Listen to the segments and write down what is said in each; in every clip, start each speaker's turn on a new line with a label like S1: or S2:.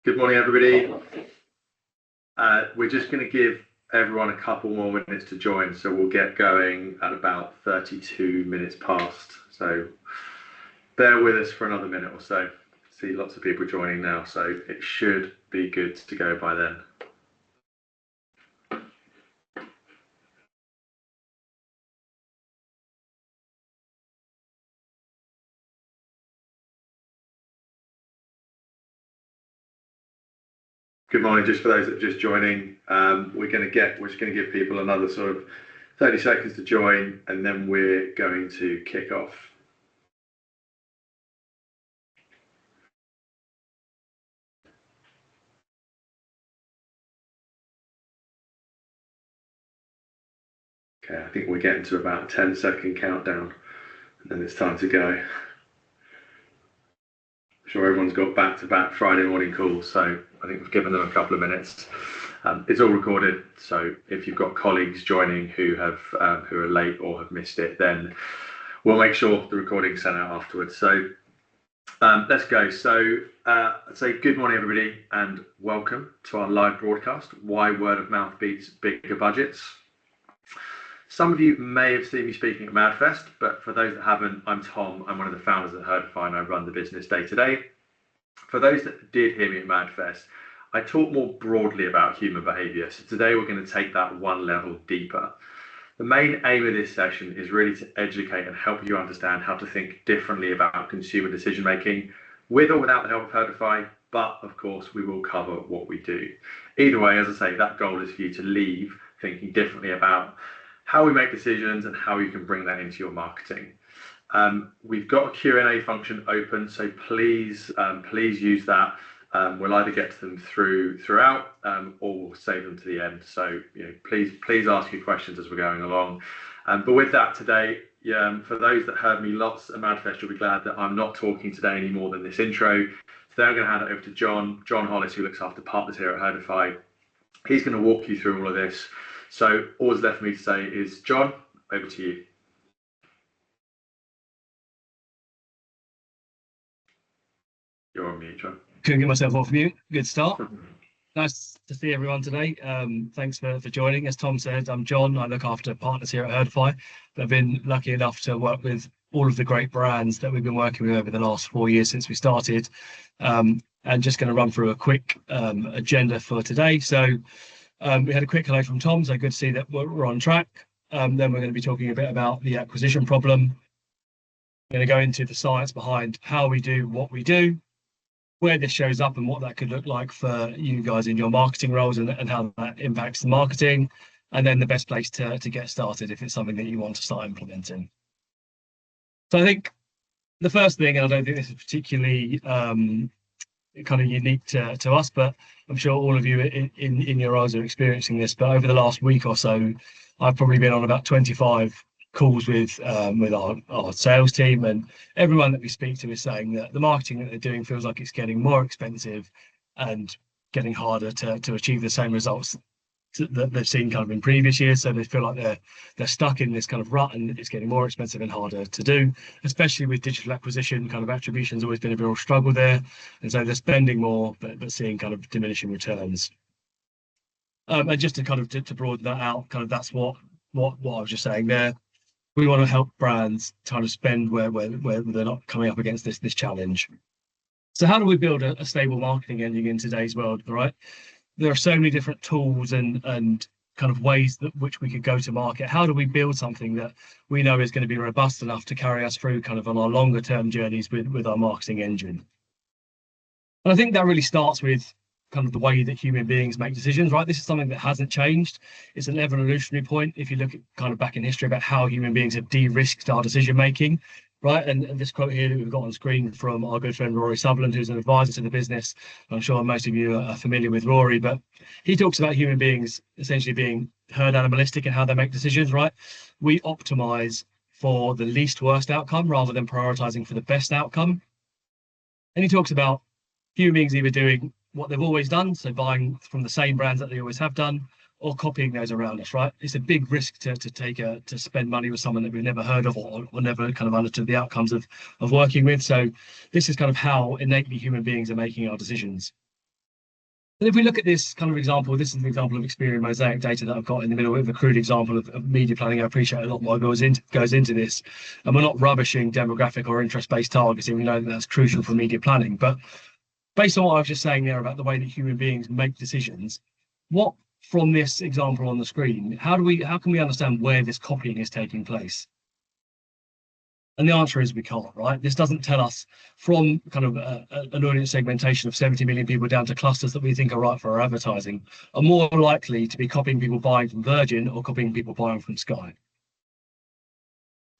S1: Good morning, everybody. We're just going to give everyone a couple more minutes to join, so we'll get going at about 32 minutes past. So bear with us for another minute or so. See lots of people joining now, so it should be good to go by then. Good morning. Just for those that are just joining, we're just going to give people another sort of 30 seconds to join, and then we're going to kick off. Okay, I think we're getting to about a 10-second countdown, and then it's time to go. I'm sure everyone's got back-to-back Friday morning calls, so I think we've given them a couple of minutes. It's all recorded, so if you've got colleagues joining who are late or have missed it, then we'll make sure the recording's sent out afterwards. So let's go. So I'd say good morning, everybody, and welcome to our live broadcast, Why Word of Mouth Beats Bigger Budgets. Some of you may have seen me speaking at MadFest, but for those that haven't, I'm Tom. I'm one of the founders at Heardify, and I run the business day to day. For those that did hear me at MadFest, I talk more broadly about human behaviour. So today we're going to take that one level deeper. The main aim of this session is really to educate and help you understand how to think differently about consumer decision making, with or without the help of Heardify. But of course, we will cover what we do. Either way, as I say, that goal is for you to leave thinking differently about how we make decisions and how you can bring that into your marketing. We've got a Q&A function open, so please use that. We'll either get to them throughout or we'll save them to the end. So please ask your questions as we're going along. But with that today, for those that heard me lots at MadFest, you'll be glad that I'm not talking today any more than this intro. Today I'm going to hand it over to Jon Hollis, who looks after partners here at Heardify. He's going to walk you through all of this. So all that's left for me to say is, Jon, over to you. You're on mute, Jon.
S2: Couldn't get myself off mute. Good start. Nice to see everyone today. Thanks for joining. As Tom said, I'm Jon. I look after partners here at Heardify. I've been lucky enough to work with all of the great brands that we've been working with over the last 4 years since we started. And just going to run through a quick agenda for today. So we had a quick hello from Tom, so good to see that we're on track. Then we're going to be talking a bit about the acquisition problem. We're going to go into the science behind how we do what we do, where this shows up and what that could look like for you guys in your marketing roles and how that impacts the marketing, and then the best place to get started if it's something that you want to start implementing. So I think the first thing, and I don't think this is particularly kind of unique to us, but I'm sure all of you in your roles are experiencing this, but over the last week or so, I've probably been on about 25 calls with our sales team, and everyone that we speak to is saying that the marketing that they're doing feels like it's getting more expensive and getting harder to achieve the same results that they've seen kind of in previous years. So they feel like they're stuck in this kind of rut, and it's getting more expensive and harder to do, especially with digital acquisition. Kind of attribution's always been a real struggle there, and so they're spending more but seeing kind of diminishing returns. And just to kind of to broaden that out, kind of that's what I was just saying there. We want to help brands kind of spend where they're not coming up against this challenge. So how do we build a stable marketing engine in today's world, right? There are so many different tools and kind of ways which we could go to market. How do we build something that we know is going to be robust enough to carry us through kind of on our longer term journeys with our marketing engine? And I think that really starts with kind of the way that human beings make decisions, right? This is something that hasn't changed. It's an evolutionary point. If you look at kind of back in history about how human beings have de-risked our decision making, right? And this quote here that we've got on screen from our good friend Rory Sutherland, who's an advisor to the business. I'm sure most of you are familiar with Rory, but he talks about human beings essentially being herd animalistic in how they make decisions, right? We optimize for the least worst outcome rather than prioritizing for the best outcome. And he talks about human beings either doing what they've always done, so buying from the same brands that they always have done, or copying those around us, right? It's a big risk to spend money with someone that we've never heard of or never kind of understood the outcomes of working with. So this is kind of how innately human beings are making our decisions. And if we look at this kind of example, this is an example of Experian Mosaic data that I've got in the middle of a crude example of media planning. I appreciate a lot more goes into this, and we're not rubbishing demographic or interest-based targeting. We know that that's crucial for media planning, but based on what I was just saying there about the way that human beings make decisions, what from this example on the screen, how can we understand where this copying is taking place? And the answer is we can't, right? This doesn't tell us from kind of an audience segmentation of 70 million people down to clusters that we think are right for our advertising are more likely to be copying people buying from Virgin or copying people buying from Sky.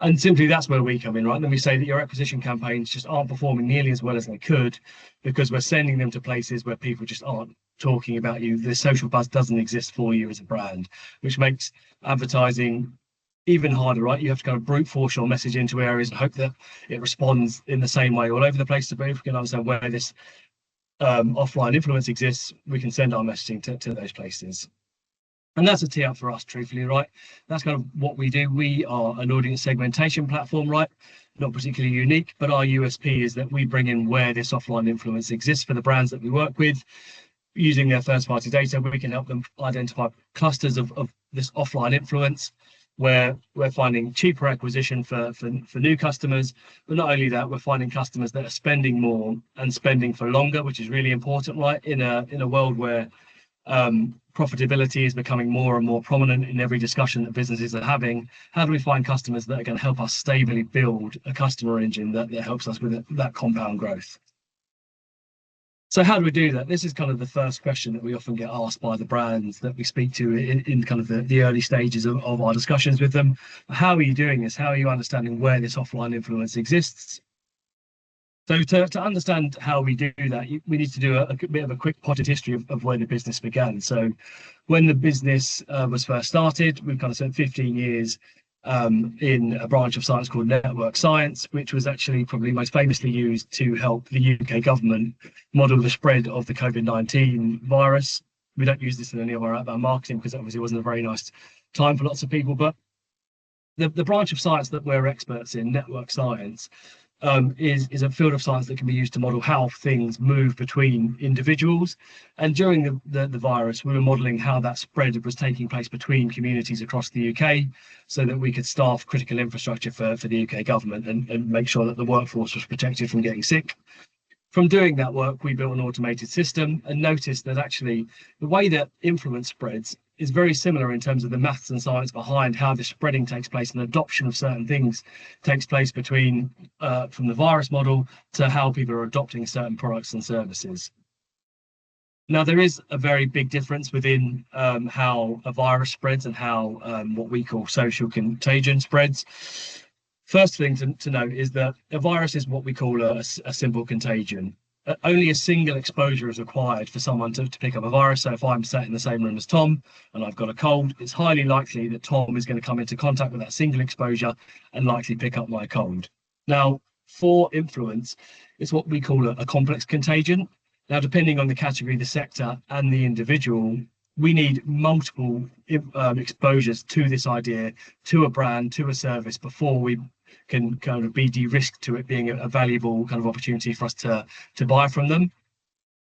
S2: And simply that's where we come in, right? And then we say that your acquisition campaigns just aren't performing nearly as well as they could because we're sending them to places where people just aren't talking about you. The social buzz doesn't exist for you as a brand, which makes advertising even harder, right? You have to kind of brute force your message into areas and hope that it responds in the same way all over the place. But if we can understand where this offline influence exists, we can send our messaging to those places. And that's a tee up for us, truthfully, right? That's kind of what we do. We are an audience segmentation platform, right? Not particularly unique, but our USP is that we bring in where this offline influence exists for the brands that we work with. Using their first-party data, we can help them identify clusters of this offline influence where we're finding cheaper acquisition for new customers, but not only that, we're finding customers that are spending more and spending for longer, which is really important, right? In a world where profitability is becoming more and more prominent in every discussion that businesses are having, how do we find customers that are going to help us stably build a customer engine that helps us with that compound growth? So how do we do that? This is kind of the first question that we often get asked by the brands that we speak to in kind of the early stages of our discussions with them. How are you doing this? How are you understanding where this offline influence exists? So to understand how we do that, we need to do a bit of a quick potted history of where the business began. So when the business was first started, we've kind of spent 15 years in a branch of science called network science, which was actually probably most famously used to help the UK government model the spread of the COVID-19 virus. We don't use this in any of our outbound marketing because obviously it wasn't a very nice time for lots of people, but the branch of science that we're experts in, network science, is a field of science that can be used to model how things move between individuals. And during the virus, we were modeling how that spread was taking place between communities across the UK so that we could staff critical infrastructure for the UK government and make sure that the workforce was protected from getting sick. From doing that work, we built an automated system and noticed that actually the way that influence spreads is very similar in terms of the maths and science behind how the spreading takes place and adoption of certain things takes place between from the virus model to how people are adopting certain products and services. Now, there is a very big difference within how a virus spreads and how what we call social contagion spreads. First thing to note is that a virus is what we call a simple contagion. Only a single exposure is required for someone to pick up a virus. So if I'm sat in the same room as Tom and I've got a cold, it's highly likely that Tom is going to come into contact with that single exposure and likely pick up my cold. Now, for influence, it's what we call a complex contagion. Now, depending on the category, the sector and the individual, we need multiple exposures to this idea, to a brand, to a service before we can kind of be de-risked to it being a valuable kind of opportunity for us to buy from them.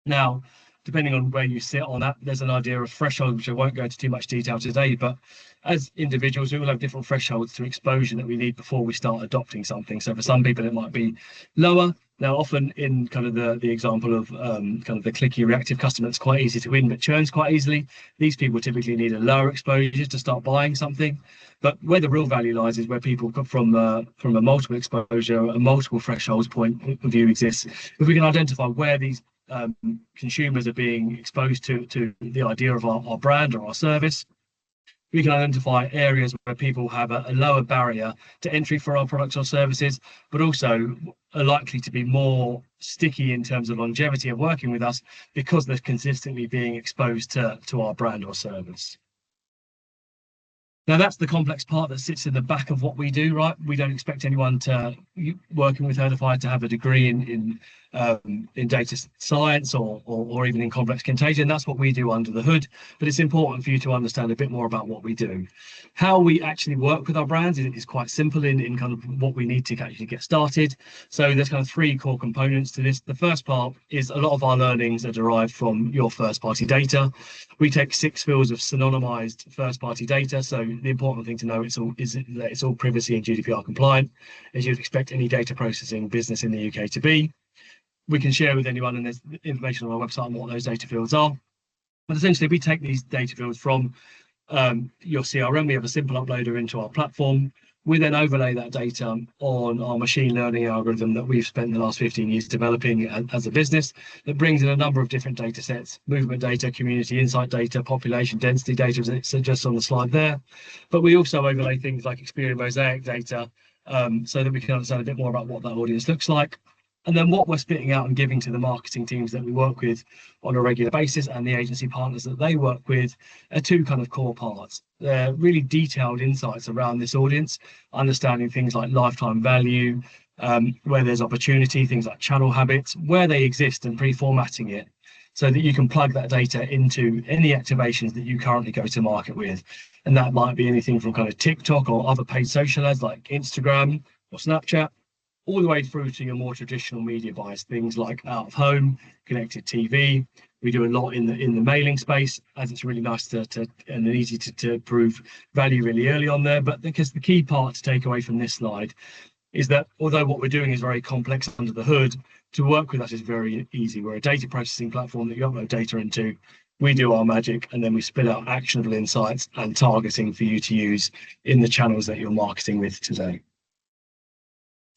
S2: Now, depending on where you sit on that, there's an idea of threshold, which I won't go into too much detail today, but as individuals, we will have different thresholds to exposure that we need before we start adopting something. So for some people, it might be lower. Now, often in kind of the example of kind of the clicky reactive customer that's quite easy to win but churns quite easily, these people typically need a lower exposure to start buying something. But where the real value lies is where people come from a multiple exposure, a multiple thresholds point of view exists. If we can identify where these consumers are being exposed to the idea of our brand or our service, we can identify areas where people have a lower barrier to entry for our products or services, but also are likely to be more sticky in terms of longevity of working with us because they're consistently being exposed to our brand or service. Now, that's the complex part that sits in the back of what we do, right? We don't expect anyone to working with Herdify to have a degree in data science or even in complex contagion. That's what we do under the hood, but it's important for you to understand a bit more about what we do. How we actually work with our brands is quite simple in kind of what we need to actually get started. So there's kind of three core components to this. The first part is a lot of our learnings are derived from your first party data. We take 6 fields of synonymized first party data. So the important thing to know is that it's all privacy and GDPR compliant, as you'd expect any data processing business in the UK to be. We can share with anyone, and there's information on our website on what those data fields are. But essentially, we take these data fields from your CRM. We have a simple uploader into our platform. We then overlay that data on our machine learning algorithm that we've spent the last 15 years developing as a business, that brings in a number of different data sets: movement data, community insight data, population density data, as it's just on the slide there. But we also overlay things like Experian Mosaic data, so that we can understand a bit more about what that audience looks like. And then what we're spitting out and giving to the marketing teams that we work with on a regular basis and the agency partners that they work with are two kind of core parts. They're really detailed insights around this audience, understanding things like lifetime value, where there's opportunity, things like channel habits, where they exist, and pre-formatting it so that you can plug that data into any activations that you currently go to market with. And that might be anything from kind of TikTok or other paid social ads like Instagram or Snapchat, all the way through to your more traditional media buys, things like out of home, connected TV. We do a lot in the mailing space, as it's really nice to and easy to prove value really early on there. But because the key part to take away from this slide is that although what we're doing is very complex under the hood, to work with us is very easy. We're a data processing platform that you upload data into. We do our magic, and then we spit out actionable insights and targeting for you to use in the channels that you're marketing with today.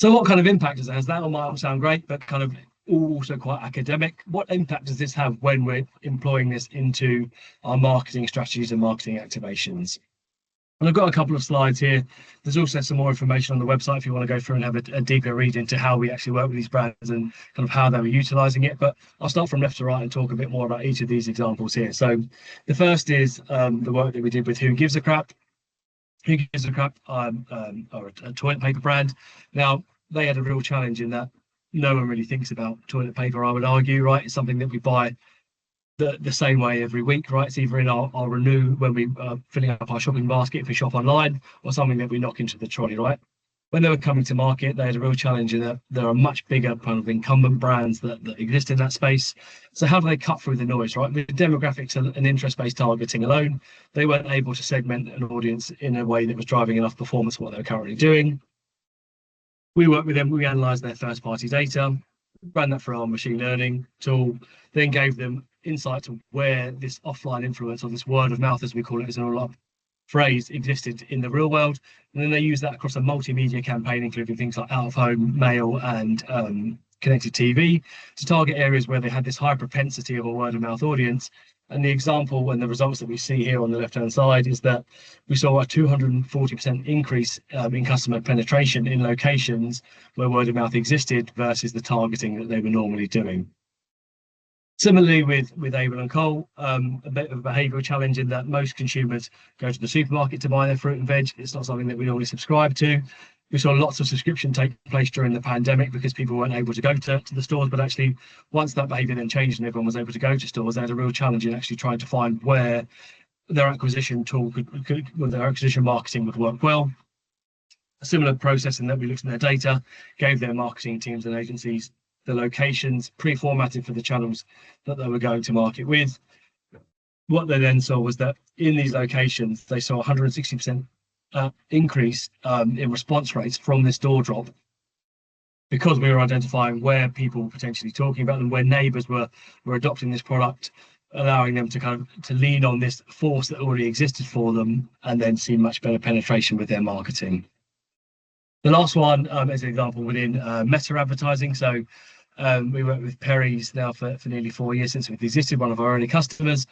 S2: So what kind of impact does it have? That might all sound great, but kind of also quite academic. What impact does this have when we're employing this into our marketing strategies and marketing activations? And I've got a couple of slides here. There's also some more information on the website if you want to go through and have a deeper read into how we actually work with these brands and kind of how they were utilizing it. But I'll start from left to right and talk a bit more about each of these examples here. So the first is the work that we did with Who Gives a Crap. Who Gives a Crap are a toilet paper brand. Now, they had a real challenge in that no one really thinks about toilet paper, I would argue, right? It's something that we buy the same way every week, right? It's either in our renew when we filling up our shopping basket if we shop online, or something that we knock into the trolley, right? When they were coming to market, they had a real challenge in that there are much bigger kind of incumbent brands that exist in that space. So how do they cut through the noise, right? With demographics and interest-based targeting alone, they weren't able to segment an audience in a way that was driving enough performance for what they were currently doing. We worked with them, we analysed their first-party data, ran that through our machine learning tool, then gave them insight to where this offline influence, or this word of mouth, as we call it, is an all-up phrase, existed in the real world. And then they use that across a multimedia campaign, including things like out-of-home, mail, and connected TV, to target areas where they had this high propensity of a word-of-mouth audience. And the example and the results that we see here on the left-hand side is that we saw a 240% increase in customer penetration in locations where word of mouth existed versus the targeting that they were normally doing. Similarly with Abel and Cole, a bit of a behavioural challenge in that most consumers go to the supermarket to buy their fruit and veg. It's not something that we normally subscribe to. We saw lots of subscription take place during the pandemic because people weren't able to go to the stores, but actually once that behaviour then changed and everyone was able to go to stores, they had a real challenge in actually trying to find where their acquisition tool their acquisition marketing would work well. A similar process in that we looked at their data, gave their marketing teams and agencies the locations pre-formatted for the channels that they were going to market with. What they then saw was that in these locations, they saw 160% increase in response rates from this door drop, because we were identifying where people were potentially talking about them, where neighbours were adopting this product, allowing them to kind of to lean on this force that already existed for them, and then see much better penetration with their marketing. The last one is an example within meta advertising. So we worked with Perry's now for nearly 4 years since we've existed, one of our early customers,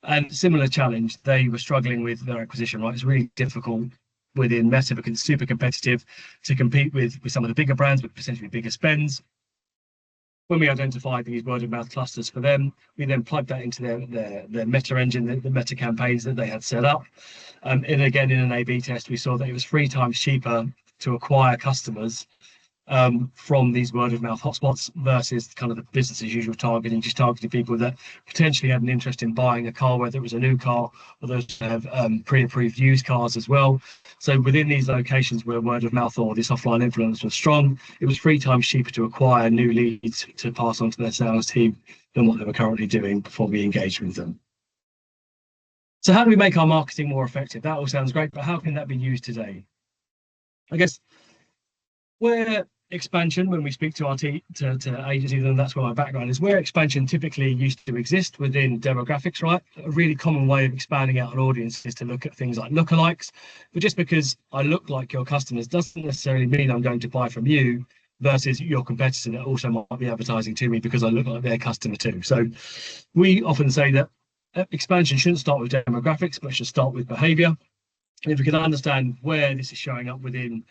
S2: and similar challenge. They were struggling with their acquisition, right? It's really difficult within meta because it's super competitive to compete with some of the bigger brands with potentially bigger spends. When we identify these word of mouth clusters for them, we then plug that into their meta engine, the meta campaigns that they had set up. And again, in an A/B test, we saw that it was 3 times cheaper to acquire customers from these word of mouth hotspots versus kind of the business as usual targeting, just targeting people that potentially had an interest in buying a car, whether it was a new car or those who have pre-approved used cars as well. So within these locations where word of mouth or this offline influence was strong, it was 3 times cheaper to acquire new leads to pass on to their sales team than what they were currently doing before we engaged with them. So how do we make our marketing more effective? That all sounds great, but how can that be used today? I guess where expansion, when we speak to our to agencies, and that's where my background is, where expansion typically used to exist within demographics, right? A really common way of expanding out an audience is to look at things like lookalikes. But just because I look like your customers doesn't necessarily mean I'm going to buy from you versus your competitor that also might be advertising to me because I look like their customer too. So we often say that expansion shouldn't start with demographics, but should start with behavior. And if we can understand where this is showing up within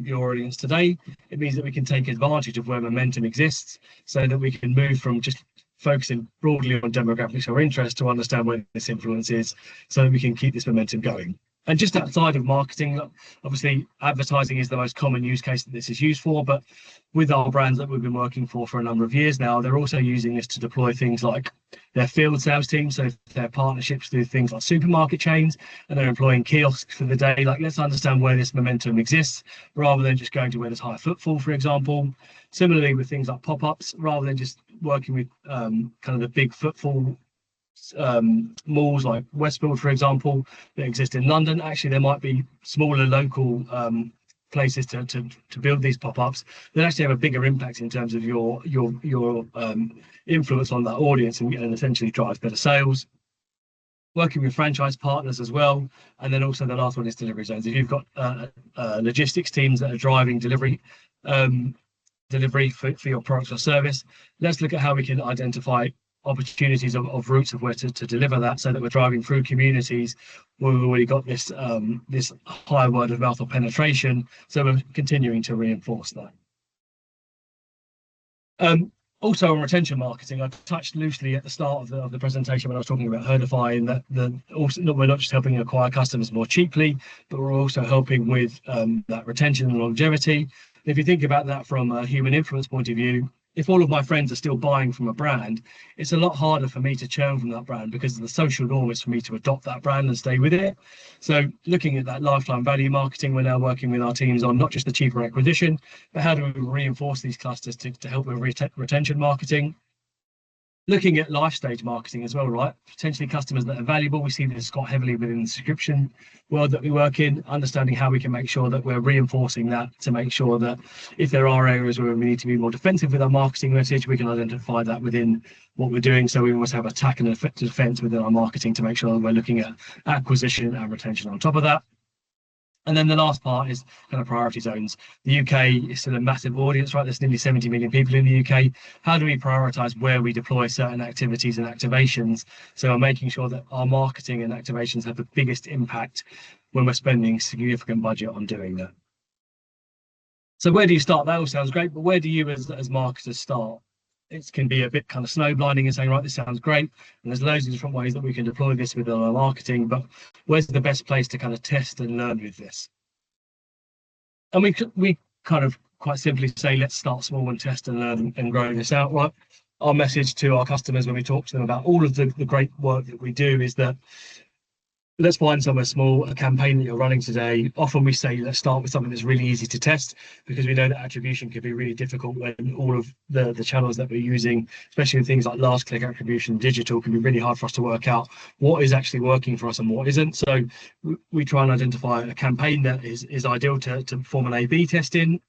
S2: your audience today, it means that we can take advantage of where momentum exists so that we can move from just focusing broadly on demographics or interest to understand where this influence is so that we can keep this momentum going. And just outside of marketing, obviously advertising is the most common use case that this is used for, but with our brands that we've been working for a number of years now, they're also using this to deploy things like their field sales team, so their partnerships through things like supermarket chains, and they're employing kiosks for the day. Like, let's understand where this momentum exists rather than just going to where there's high footfall, for example. Similarly with things like pop-ups, rather than just working with kind of the big footfall malls like Westfield, for example, that exist in London. Actually, there might be smaller local places to build these pop-ups that actually have a bigger impact in terms of your influence on that audience and essentially drives better sales. Working with franchise partners as well, and then also the last one is delivery zones. If you've got logistics teams that are driving delivery for your product or service, let's look at how we can identify opportunities of routes of where to deliver that, so that we're driving through communities where we've already got this this high word of mouth or penetration, so we're continuing to reinforce that. Also on retention marketing, I touched loosely at the start of the presentation when I was talking about Herdify, and that we're not just helping acquire customers more cheaply, but we're also helping with that retention and longevity. And if you think about that from a human influence point of view, if all of my friends are still buying from a brand, it's a lot harder for me to churn from that brand because the social norm is for me to adopt that brand and stay with it. So looking at that lifetime value marketing, we're now working with our teams on not just the cheaper acquisition, but how do we reinforce these clusters to help with retention marketing. Looking at life stage marketing as well, right? Potentially customers that are valuable. We see this quite heavily within the subscription world that we work in, understanding how we can make sure that we're reinforcing that to make sure that if there are areas where we need to be more defensive with our marketing message, we can identify that within what we're doing. So we always have attack and effective defense within our marketing to make sure that we're looking at acquisition and retention on top of that. And then the last part is kind of priority zones. The UK is still a massive audience, right? There's nearly 70 million people in the UK. How do we prioritize where we deploy certain activities and activations? So we're making sure that our marketing and activations have the biggest impact when we're spending significant budget on doing that. So where do you start? That all sounds great, but where do you as marketers start? It can be a bit kind of snowblinding and saying, right, this sounds great, and there's loads of different ways that we can deploy this within our marketing, but where's the best place to kind of test and learn with this? And we kind of quite simply say, let's start small and test and learn and grow this out, right? Our message to our customers when we talk to them about all of the great work that we do is that let's find somewhere small, a campaign that you're running today. Often we say, let's start with something that's really easy to test, because we know that attribution can be really difficult when all of the channels that we're using, especially in things like last click attribution, digital, can be really hard for us to work out what is actually working for us and what isn't. So we try and identify a campaign that is ideal to perform an A/B test in,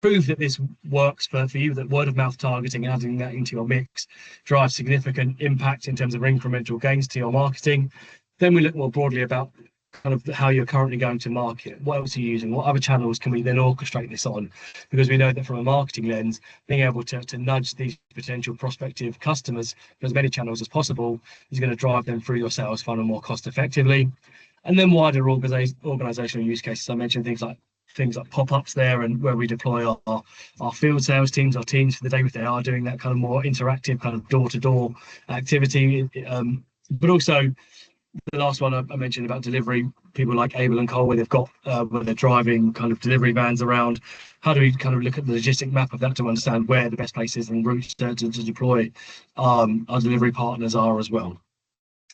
S2: prove that this works for you, that word of mouth targeting, adding that into your mix, drives significant impact in terms of incremental gains to your marketing. Then we look more broadly about kind of how you're currently going to market. What else are you using? What other channels can we then orchestrate this on? Because we know that from a marketing lens, being able to nudge these potential prospective customers for as many channels as possible is going to drive them through your sales funnel more cost effectively. And then wider organizational use cases. I mentioned things like things like pop-ups there, and where we deploy our field sales teams, our teams for the day, if they are doing that kind of more interactive kind of door-to-door activity. But also the last one I mentioned about delivery, people like Able and Cole, where they've got where they're driving kind of delivery vans around. How do we kind of look at the logistic map of that to understand where the best places and routes to deploy our delivery partners are as well?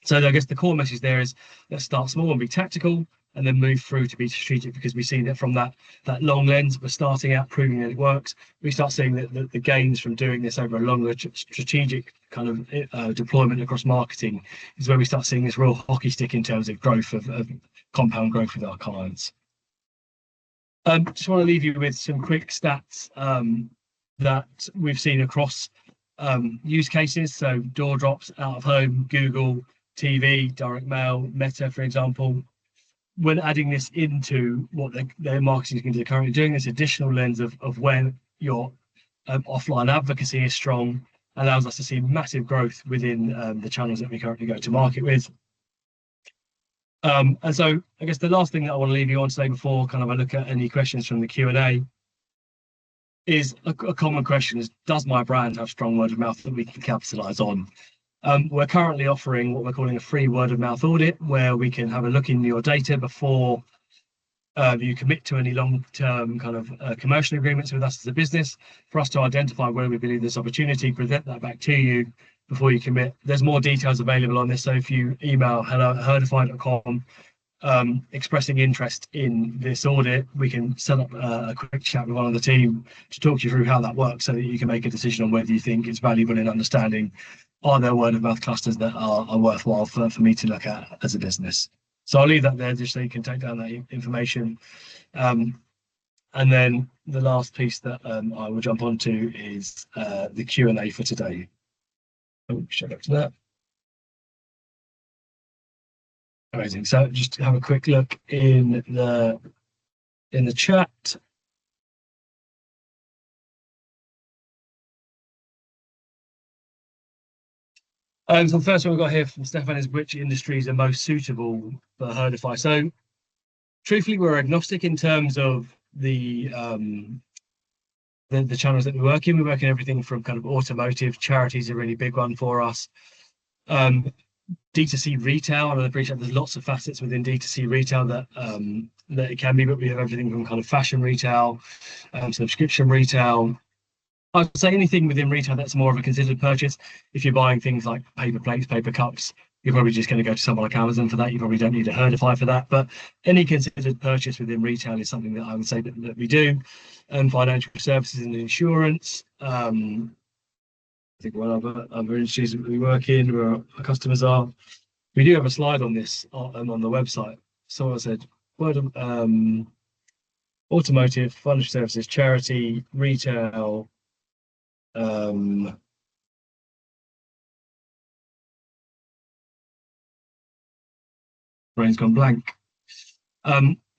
S2: So I guess the core message there is, let's start small and be tactical, and then move through to be strategic, because we see that from that long lens, we're starting out proving that it works. We start seeing that the gains from doing this over a longer strategic kind of deployment across marketing is where we start seeing this real hockey stick in terms of growth of compound growth with our clients. Just want to leave you with some quick stats that we've seen across use cases. So door drops, out of home, Google, TV, direct mail, Meta, for example. When adding this into what their marketing is going to be currently doing, this additional lens of where your offline advocacy is strong, allows us to see massive growth within the channels that we currently go to market with. And so I guess the last thing that I want to leave you on today before kind of I look at any questions from the Q&A is a common question is, does my brand have strong word of mouth that we can capitalize on? We're currently offering what we're calling a free word of mouth audit, where we can have a look in your data before you commit to any long-term kind of commercial agreements with us as a business, for us to identify where we believe there's opportunity, present that back to you before you commit. There's more details available on this, so if you email hello@herdify.com expressing interest in this audit, we can set up a quick chat with one of the team to talk you through how that works, so that you can make a decision on whether you think it's valuable in understanding, are there word of mouth clusters that are worthwhile for me to look at as a business. So I'll leave that there just so you can take down that information. And then the last piece that I will jump onto is the Q&A for today. Oh, shut up to that. Amazing. So just have a quick look in the chat. So the first one we've got here from Stefan is, which industries are most suitable for Herdify? So truthfully, we're agnostic in terms of the channels that we work in. We work in everything from kind of automotive, charities are a really big one for us. D2C retail, and I appreciate there's lots of facets within D2C retail that it can be, but we have everything from kind of fashion retail, subscription retail. I'd say anything within retail that's more of a considered purchase. If you're buying things like paper plates, paper cups, you're probably just going to go to someone like Amazon for that. You probably don't need to Herdify for that. But any considered purchase within retail is something that I would say that we do. And financial services and insurance. I think one other industries that we work in, where our customers are. We do have a slide on this on the website. So I said, automotive, financial services, charity, retail. Brain's gone blank.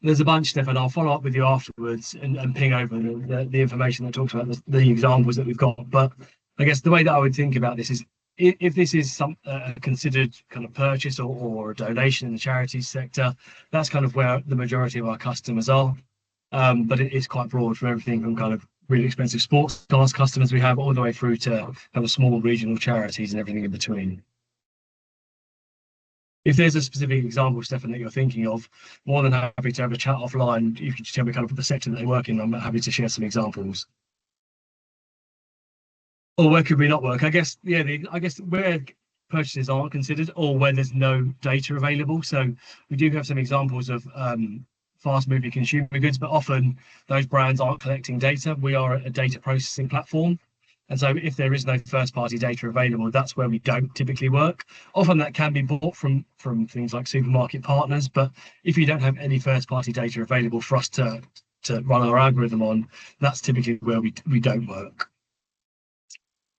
S2: There's a bunch, Stefan. I'll follow up with you afterwards and ping over the information that talks about the examples that we've got. But I guess the way that I would think about this is, if this is some considered kind of purchase or a donation in the charities sector, that's kind of where the majority of our customers are. But it is quite broad, from everything from kind of really expensive sports cars customers we have all the way through to kind of small regional charities and everything in between. If there's a specific example, Stefan, that you're thinking of, more than happy to have a chat offline. You can just tell me kind of the sector that they work in. I'm happy to share some examples. Or where could we not work? I guess, yeah, I guess where purchases aren't considered, or where there's no data available. So we do have some examples of fast-moving consumer goods, but often those brands aren't collecting data. We are a data processing platform. And so if there is no first-party data available, that's where we don't typically work. Often that can be bought from things like supermarket partners, but if you don't have any first-party data available for us to run our algorithm on, that's typically where we don't work.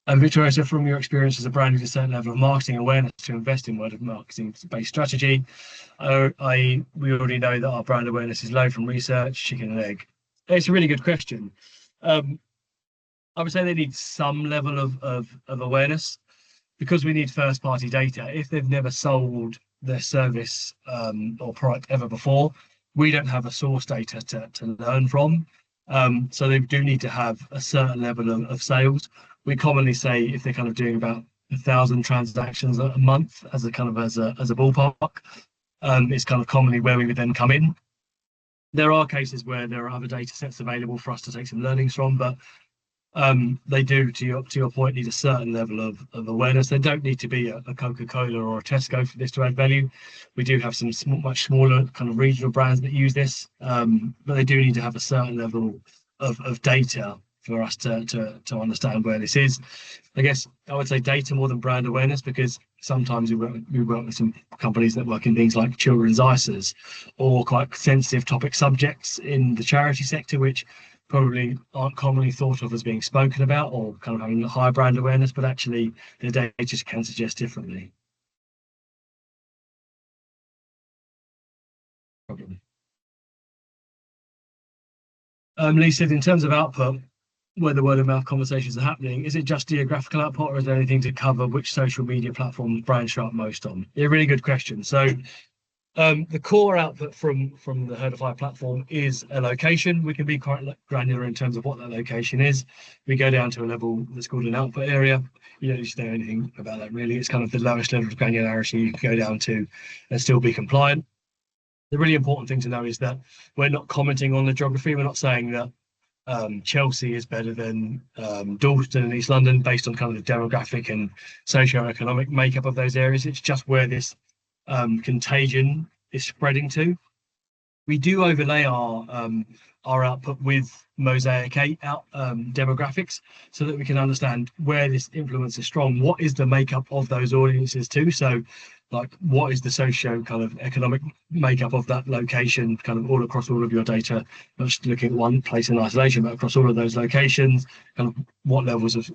S2: And Victoria, so from your experience as a brand with a certain level of marketing awareness to invest in word of marketing-based strategy, we already know that our brand awareness is low from research, chicken and egg. It's a really good question. I would say they need some level of awareness, because we need first-party data. If they've never sold their service or product ever before, we don't have a source data to learn from. So they do need to have a certain level of sales. We commonly say if they're kind of doing about 1,000 transactions a month as a kind of as a ballpark, is kind of commonly where we would then come in. There are cases where there are other data sets available for us to take some learnings from, but they do, to your point, need a certain level of awareness. They don't need to be a Coca-Cola or a Tesco for this to add value. We do have some much smaller kind of regional brands that use this, but they do need to have a certain level of data for us to understand where this is. I guess I would say data more than brand awareness, because sometimes we work with some companies that work in things like children's ISAs or quite sensitive topic subjects in the charity sector, which probably aren't commonly thought of as being spoken about or kind of having a high brand awareness, but actually their data can suggest differently. Lee said, in terms of output, where the word of mouth conversations are happening, is it just geographical output, or is there anything to cover which social media platforms brands show up most on? Yeah, really good question. So the core output from the Herdify platform is a location. We can be quite granular in terms of what that location is. We go down to a level that's called an output area. You don't need to know anything about that really. It's kind of the lowest level of granularity you can go down to and still be compliant. The really important thing to know is that we're not commenting on the geography. We're not saying that Chelsea is better than Dalston and East London based on kind of the demographic and socio-economic makeup of those areas. It's just where this contagion is spreading to. We do overlay our output with Mosaic 8 demographics so that we can understand where this influence is strong. What is the makeup of those audiences too? So like what is the socio kind of economic makeup of that location kind of all across all of your data, not just looking at one place in isolation, but across all of those locations, kind of what levels of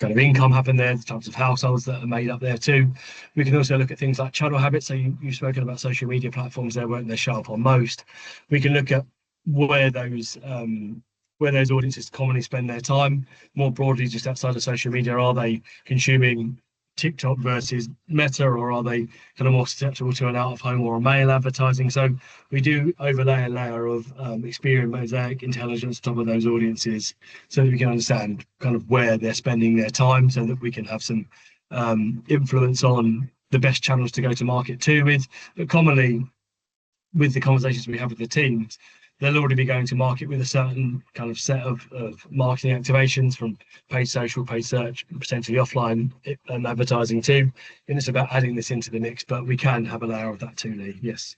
S2: kind of income happen there, the types of households that are made up there too. We can also look at things like channel habits. So you've spoken about social media platforms there, weren't they, show up on most. We can look at where those audiences commonly spend their time. More broadly, just outside of social media, are they consuming TikTok versus Meta, or are they kind of more susceptible to an out-of-home or a mail advertising? So we do overlay a layer of Experian Mosaic intelligence on top of those audiences so that we can understand kind of where they're spending their time, so that we can have some influence on the best channels to go to market to with. But commonly, with the conversations we have with the teams, they'll already be going to market with a certain kind of set of marketing activations, from paid social, paid search, potentially offline and advertising too. And it's about adding this into the mix, but we can have a layer of that too, Lee. Yes.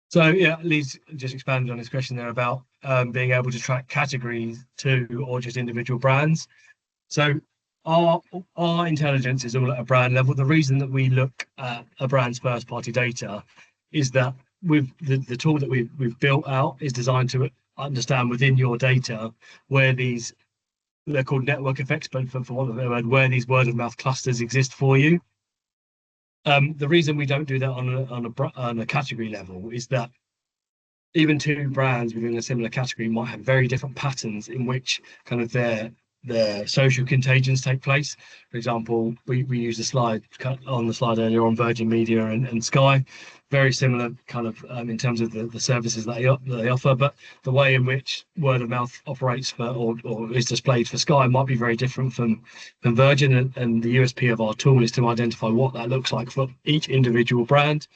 S2: So yeah, Lee's just expanded on his question there about being able to track categories too, or just individual brands. So our intelligence is all at a brand level. The reason that we look at a brand's first party data is that with the tool that we've built out is designed to understand within your data where these, they're called network effects, but for want of a word, where these word of mouth clusters exist for you. The reason we don't do that on a category level is that even two brands within a similar category might have very different patterns in which kind of their social contagions take place. For example, we used a slide on the slide earlier on Virgin Media and Sky, very similar kind of in terms of the services that they offer, but the way in which word of mouth operates for or is displayed for Sky might be very different from Virgin, and the USP of our tool is to identify what that looks like for each individual brand.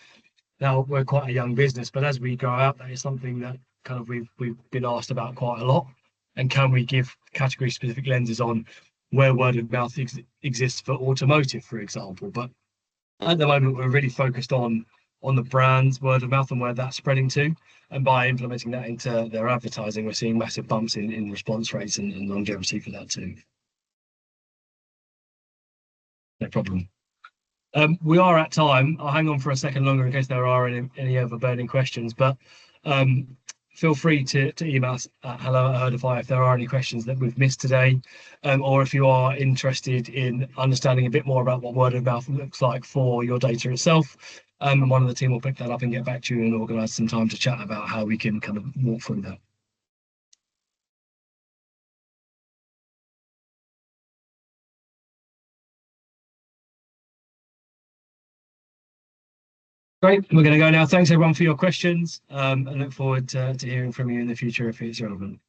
S2: Now, we're quite a young business, but as we grow out, that is something that kind of we've been asked about quite a lot. And can we give category specific lenses on where word of mouth exists for automotive, for example? But at the moment, we're really focused on the brand's word of mouth and where that's spreading to. And by implementing that into their advertising, we're seeing massive bumps in response rates and longevity for that too. No problem. We are at time. I'll hang on for a second longer in case there are any other burning questions, but feel free to email us at hello@herdify if there are any questions that we've missed today, or if you are interested in understanding a bit more about what word of mouth looks like for your data itself. And one of the team will pick that up and get back to you and organise some time to chat about how we can kind of walk through that. Great. We're going to go now. Thanks everyone for your questions. I look forward to hearing from you in the future if it's relevant.